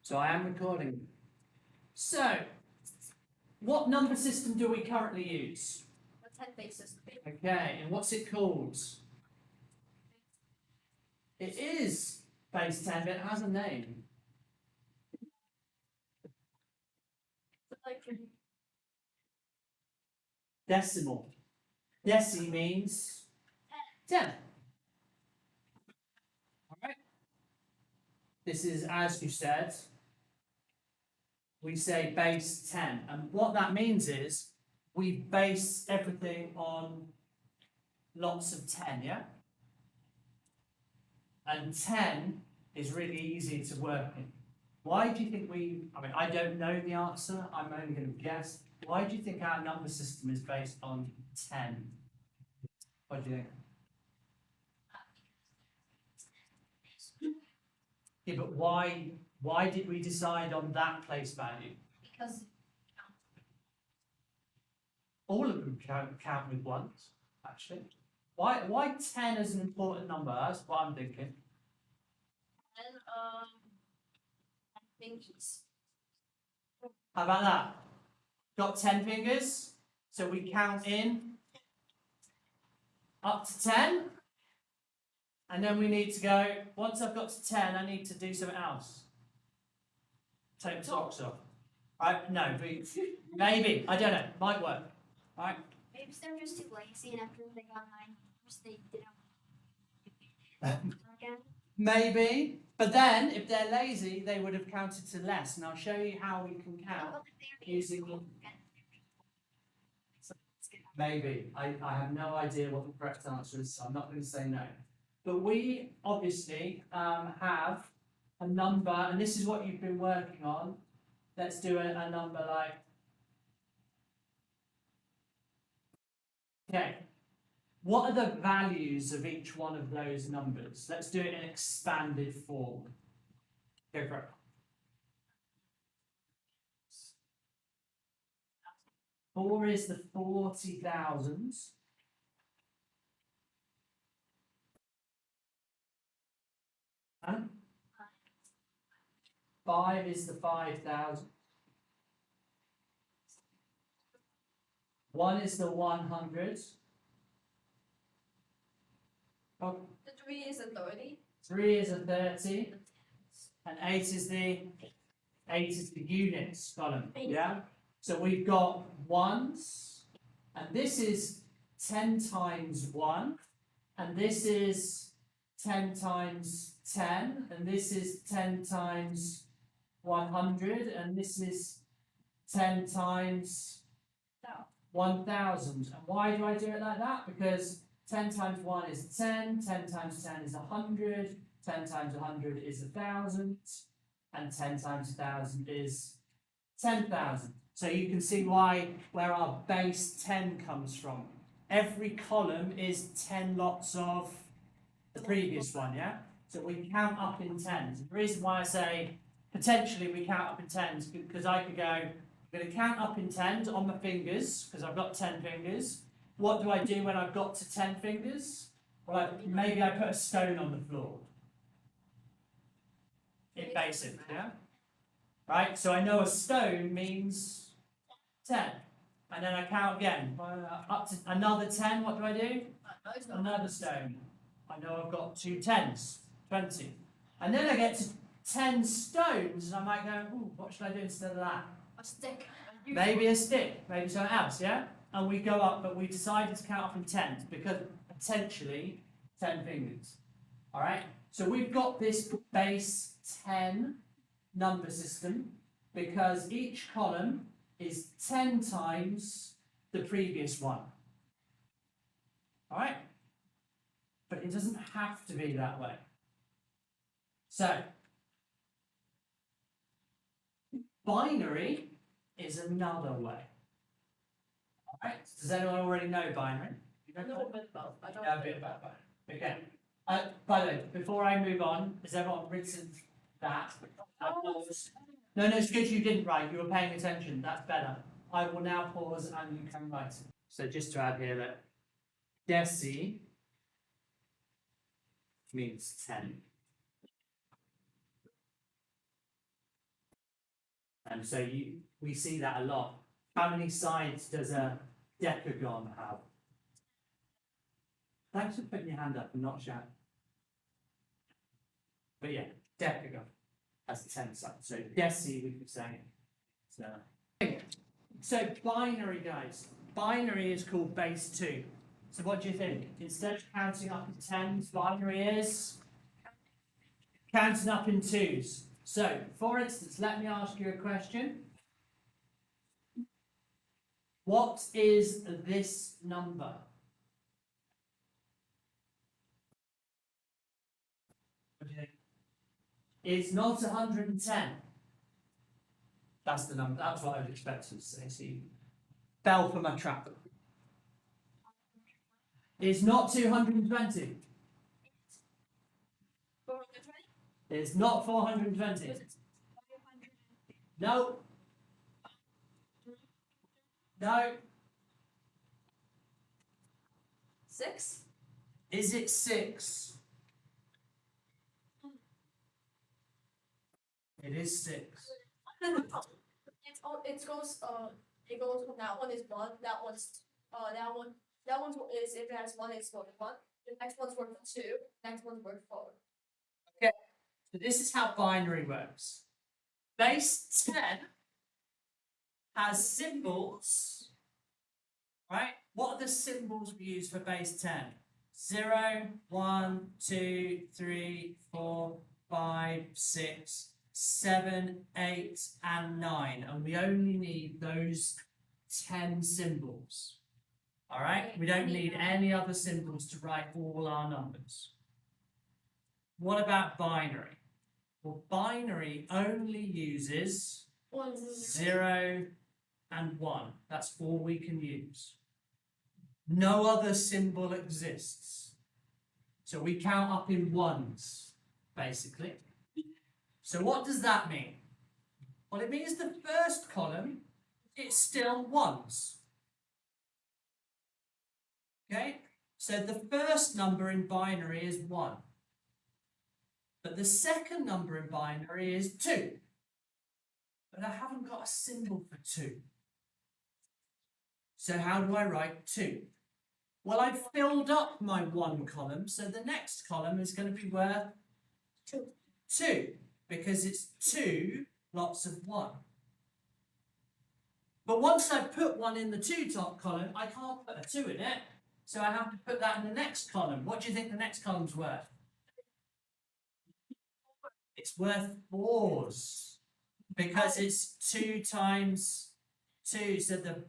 So I am recording. So, what number system do we currently use? The 10-base system. Okay, and what's it called? It is base 10, but it has a name. Decimal. Deci means 10. Alright? This is, as you said, we say base 10. And what that means is we base everything on lots of 10, yeah? And 10 is really easy to work in. Why do you think I don't know the answer, I'm only going to guess. Why do you think our number system is based on 10? What do you think? Yeah, but why did we decide on that place value? Because All of them count with ones, actually. Why 10 is an important number? That's what I'm thinking. then I think it's How about that? Got 10 fingers, so we count in up to 10. And then we need to go, once I've got to 10, I need to do something else. Take the socks off. No, maybe, I don't know, might work. Right? maybe they're just too lazy and after they got 9 numbers they didn't again. Maybe, but then if they're lazy, they would have counted to less. And I'll show you how we can count using them. Maybe. I have no idea what the correct answer is, so I'm not going to say no. But we obviously have a number, and this is what you've been working on. Let's do a number like. Okay. What are the values of each one of those numbers? Let's do it in expanded form. Go for it. Four is the 40,000s. And 5 is the 5,000. 1 is the 100. Oh, The 3 is a 30. 3 is a 30. And 8 is the units column. Yeah? So we've got ones, and this is 10 times 1, and this is 10 times 10, and this is 10 times 100, and this is 10 times 1,000. And why do I do it like that? Because 10 times 1 is 10, 10 times 10 is 100, 10 times 100 is 1,000, and 10 times 1,000 is 10,000. So you can see where our base 10 comes from. Every column is 10 lots of the previous one, yeah? So we count up in tens. The reason why I say potentially we count up in tens, because I could go, I'm going to count up in tens on my fingers, because I've got 10 fingers. What do I do when I've got to 10 fingers? Well, maybe I put a stone on the floor. In basic, yeah? Right, so I know a stone means 10. And then I count again. Up to another 10, what do I do? Another stone. I know I've got 2 10s, 20. And then I get to 10 stones, and I might go, ooh, what should I do instead of that? A stick. Maybe a stick, maybe something else, yeah? And we go up, but we decided to count up in tens, because potentially 10 fingers. Alright? So we've got this base 10 number system, because each column is 10 times the previous one. Alright? But it doesn't have to be that way. So, binary is another way. Alright? Does anyone already know binary? A little bit about. I don't Yeah, a bit about binary. Okay. By the way, before I move on, has everyone written that? No, it's good you didn't write, you were paying attention, that's better. I will now pause and you can write. So just to add here that deci means 10. And so we see that a lot. How many sides does a decagon have? Thanks for putting your hand up and not shouting. But yeah, decagon has 10 sides. So deci, we could say. So binary, guys. Binary is called base 2. So what do you think? Instead of counting up in tens, binary is counting up in twos. So, for instance, let me ask you a question. What is this number? What do you think? It's not 110. That's the number. That's what I would expect to say. So you fell for my trap. It's not 220. 420? It's not 420. Was it 500? No. No. 6? Is it 6? It is 6. It goes from that one is 1, that one is if it has 1 it's worth 1, the next one's worth 2, next one's worth 4. So this is how binary works. Base 10 has symbols, right? What are the symbols we use for base 10? 0, 1, 2, 3, 4, 5, 6, 7, 8, and 9. And we only need those 10 symbols. All right? We don't need any other symbols to write all our numbers. What about binary? Well, binary only uses 0 and 1. That's all we can use. No other symbol exists. So we count up in ones, basically. So what does that mean? Well, it means the first column, it's still ones. Okay? So the first number in binary is 1. But the second number in binary is 2. But I haven't got a symbol for 2. So how do I write 2? Well, I've filled up my 1 column, so the next column is going to be worth 2, because it's 2 lots of 1. But once I've put 1 in the 2 top column, I can't put a 2 in it, so I have to put that in the next column. What do you think the next column's worth? It's worth 4s, because it's 2 times 2, so the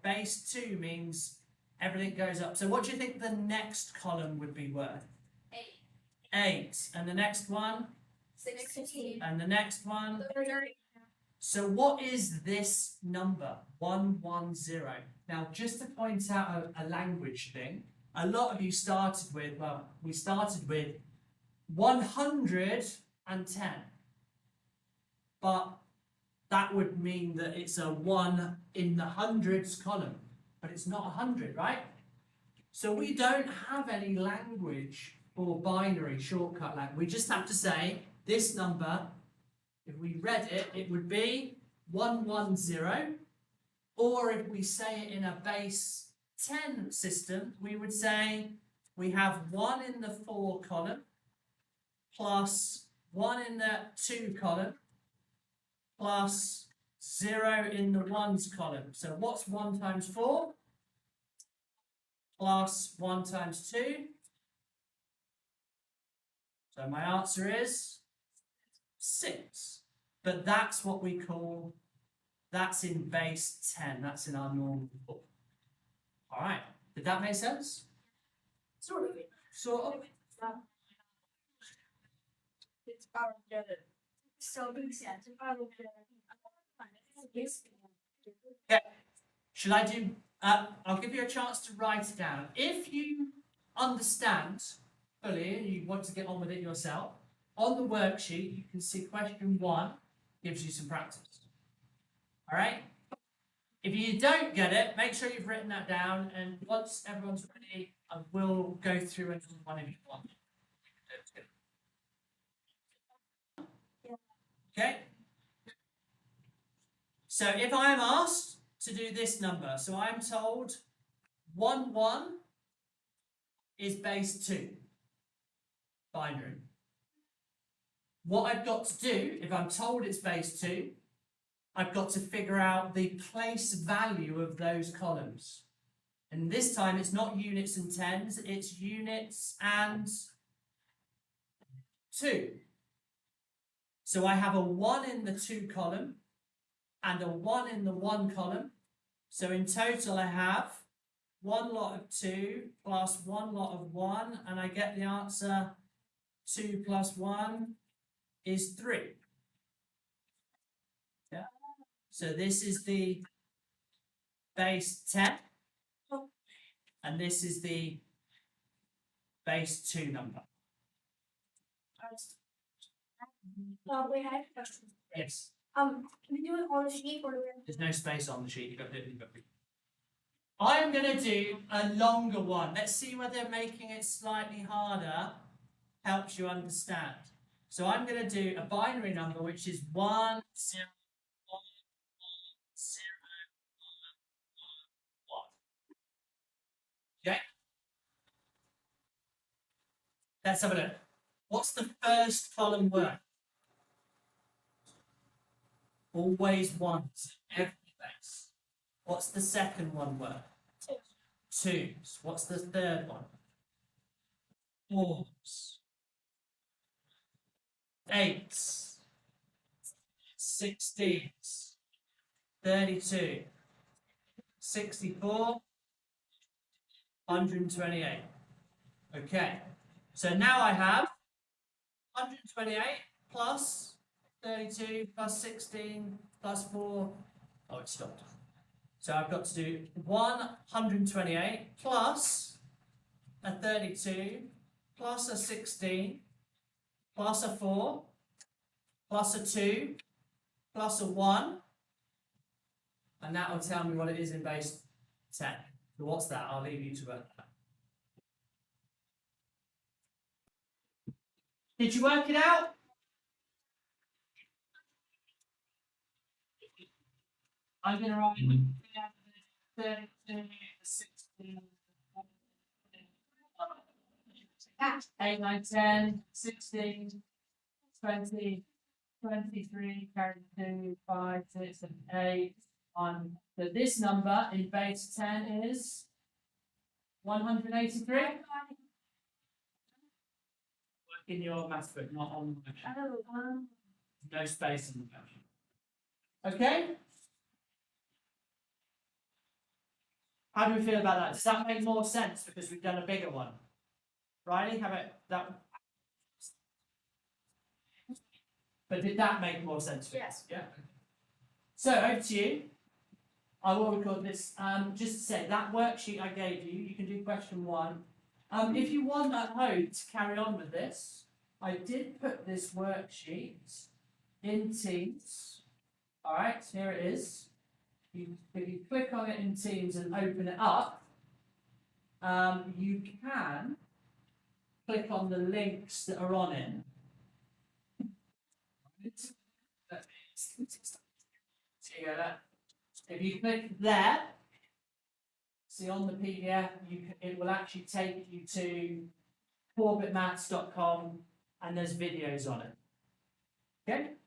base 2 means everything goes up. So what do you think the next column would be worth? 8. 8. And the next one? 16. And the next one? 30. So what is this number? 110. Now, just to point out a language thing, a lot of you started with, well, we started with 110. But that would mean that it's a 1 in the hundreds column. But it's not 100, right? So we don't have any language for binary shortcut language. We just have to say this number, if we read it, it would be 110. Or if we say it in a base 10 system, we would say we have 1 in the 4 column plus 1 in the 2 column plus 0 in the 1s column. So what's 1 times 4? Plus 1 times 2. So my answer is 6. But that's what we call, that's in base 10. That's in our normal book. All right. Did that make sense? Sort of. Sort of. It's power together. So big sense. It's power together. Okay. Should I do, I'll give you a chance to write it down. If you understand fully and you want to get on with it yourself, on the worksheet you can see question 1 gives you some practice. All right? If you don't get it, make sure you've written that down, and once everyone's ready, I will go through another one if you want. Okay? So if I am asked to do this number, so I'm told 1, 1 is base 2, binary. What I've got to do, if I'm told it's base 2, I've got to figure out the place value of those columns. And this time it's not units and tens, it's units and 2. So I have a 1 in the 2 column and a 1 in the 1 column. So in total I have 1 lot of 2 plus 1 lot of 1, and I get the answer 2 plus 1 is 3. Yeah. So this is the base 10, and this is the base 2 number. We have a question. Yes. Can we do it on the sheet or do we? There's no space on the sheet. You've got to do it. You've got to. I'm going to do a longer one. Let's see whether making it slightly harder helps you understand. So I'm going to do a binary number, which is 1, 0, 1, 0, 1, 1. Okay? Let's have a look. What's the first column word? Always ones, every place. What's the second one word? Twos. What's the third one? Fours. Eights. 16s. 32. 64. 128. Okay. So now I have 128 plus 32 plus 16 plus 4. Oh, it stopped. So I've got to do 128 plus a 32 plus a 16 plus a 4 plus a 2 plus a 1, and that will tell me what it is in base 10. So what's that? I'll leave you to work that. Did you work it out? I'm going to write 32, 16, 8, 9, 10, 16, 20, 23, carry 2, 5, 6, and 8. So this number in base 10 is 183. Work in your maths book, not on the worksheet. No space in the worksheet. Okay? How do we feel about that? Does that make more sense because we've done a bigger one? Riley, how about that? But did that make more sense? Yes. Yeah. So over to you. I will record this. Just to say that worksheet I gave you, you can do question 1. If you want at home to carry on with this, I did put this worksheet in Teams. All right, here it is. If you click on it in Teams and open it up, you can click on the links that are on it. If you click there, see on the PDF, it will actually take you to 4bitmaths.com, and there's videos on it. Okay?